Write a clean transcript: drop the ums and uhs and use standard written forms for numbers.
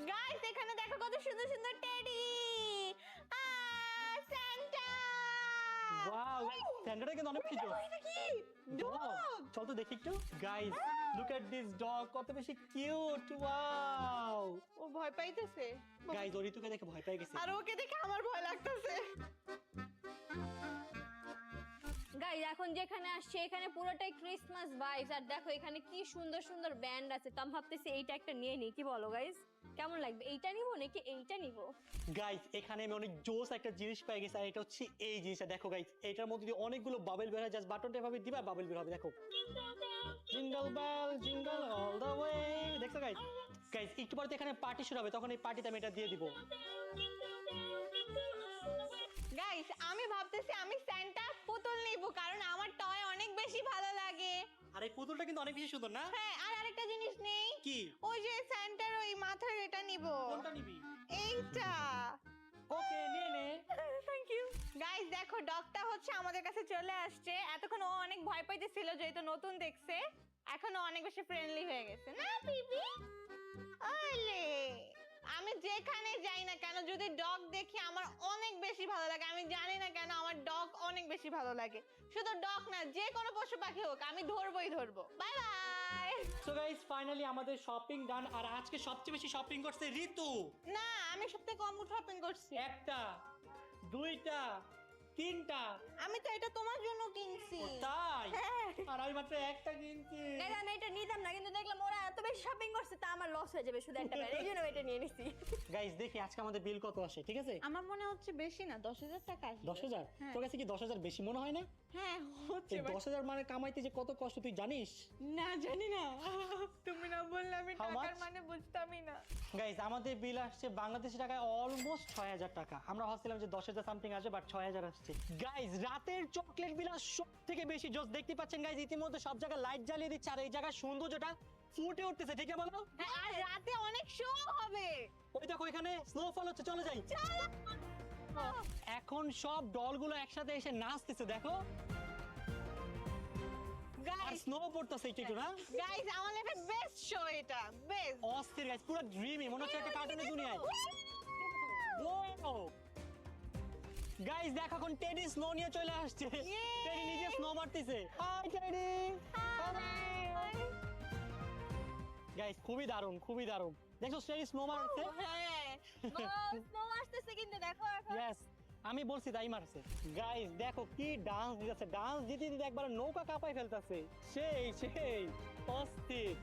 Guys এখানে দেখো কত সুন্দর সুন্দর টেডি সান্টা ওয়াও স্যান্ডাটা কিন্তু অনেক কিছু এটা কি ডগ চল তো দেখি একটু guys look at this dog কত বেশি কিউট ওয়াও ও ভয় পাইতেছে গাইস ও ঋতুকে দেখে ভয় পেয়ে গেছে আর ওকে দেখে আমার ভয় লাগতেছে গাইস এখন যেখানে আসছে এখানে পুরোটাই ক্রিসমাস ভাইবস আর দেখো এখানে কি সুন্দর সুন্দর ব্যান্ড আছে তো আমি ভাবতেছি এইটা একটা নিয়ে নিই কি বলো গাইস কেমন লাগবে এইটা নিবো নাকি এইটা নিবো গাইস এখানে আমি অনেক জোস একটা জিনিস পেয়ে গেছি আর এটা হচ্ছে এই জিনিসটা দেখো গাইস এটার মধ্যে দিয়ে অনেকগুলো বাবেল বের হয় জাস্ট বাটনটা এভাবে দিবা বাবেল বের হবে দেখো jingle bell jingle all the way দেখছো গাইস গাইস একটু পরে তো এখানে পার্টি শুরু হবে তখন এই পার্টিতে আমি এটা দিয়ে দিব গাইস আমি ভাবতেছি আমি সান্টা পুতুল নিব কারণ আমার টয় অনেক বেশি ভালো লাগে আর এই পুতুলটা কিন্তু অনেক বেশি সুন্দর না হ্যাঁ আর আরেকটা জিনিস নেই কি ওই যে সান্টার ওই মাথার এটা নিব কোনটা নিবি এইটা ওকে নিয়ে নে থ্যাংক ইউ গাইস দেখো ডগটা হচ্ছে আমাদের কাছে চলে আসছে এতক্ষণ ও অনেক ভয় পাইতেছিল যেহেতু নতুন দেখছে এখন ও অনেক বেশি ফ্রেন্ডলি হয়ে গেছে না বিবি ওলে আমি যেখানে যাই না কেন যদি ডগ দেখি আমার অনেক বেশি ভালো লাগে আমি জানি না কেন আমার ডগ অনেক বেশি ভালো লাগে শুধু ডগ না যে কোনো পশু পাখি হোক আমি ধরবই ধরবো bye bye so guys finally আমাদের শপিং ডান আর আজকে সবচেয়ে বেশি শপিং করছে ঋতু না আমি সবথেকে কম শপিং করছি একটা দুইটা তিনটা আমি তো এটা তোমার জন্য কিনছি তাই হ্যাঁ। আর আমি মাত্র একটা কিনছি গাইস আমি এটা নিতাম না কিন্তু দেখলাম ওরা এত বেশি শপিং করছে তা আমার লস হয়ে যাবে শুধু একটা বার এই জন্য এটা নিয়ে নিছি গাইস দেখি আজকে আমাদের বিল কত আসে ঠিক আছে আমার মনে হচ্ছে বেশি না 10,000 টাকা আসবে। 10,000 হ্যাঁ। তোর কাছে কি 10,000 বেশি মনে হয় না হ্যাঁ হচ্ছে এই 10,000 মানে কামাইতে যে কত কষ্ট তুই জানিস না জানি না তুমি না বললে আমি How টাকার much? মানে বুঝতামই না গাইস আমাদের বিল আসছে বাংলাদেশি টাকায় অলমোস্ট 6,000 টাকা আমরা ভাবছিলাম যে 10,000 সামথিং আসবে বাট 6,000 আসছে গাইস রাতের চকলেট বিল সব থেকে বেশি জোস দেখতে পাচ্ছেন গাইস ইতিমধ্যে সব জায়গায় লাইট জ্বালিয়ে দিচ্ছে আর এই জায়গার সৌন্দর্যটা ফুটে উঠতেছে ঠিক আছে বলো হ্যাঁ, আর রাতে অনেক শো হবে ওই দেখো এখানে স্নোফল হচ্ছে চলে যাই এখন সব ডলগুলো একসাথে এসে নাচতেছে দেখো আর গাইস স্নো পড়তেছে একটু না গাইস আমার লাইফে বেস্ট শো এটা বেস্ট অস্থির গাইস পুরো ড্রিমি মনে হচ্ছে একটা কার্টুনের দুনিয়ায় গাইস দেখো এখন টেডি স্নো নিয়ে চলে আসছে টেডি নিজে স্নো মারতেছে হাই টেডি গাইস খুবই দারুণ দেখো টেডি স্নো মারছে হ্যাঁ স্নো আসতেছে কিন্তু দেখো এখন ইয়েস আমি বলছি তাই মারছে গাইস দেখো কি ডান্স দিতেছে ডান্স দিতে দিতে একবার নৌকা কাঁপাই ফেলতেছে সেই অস্থির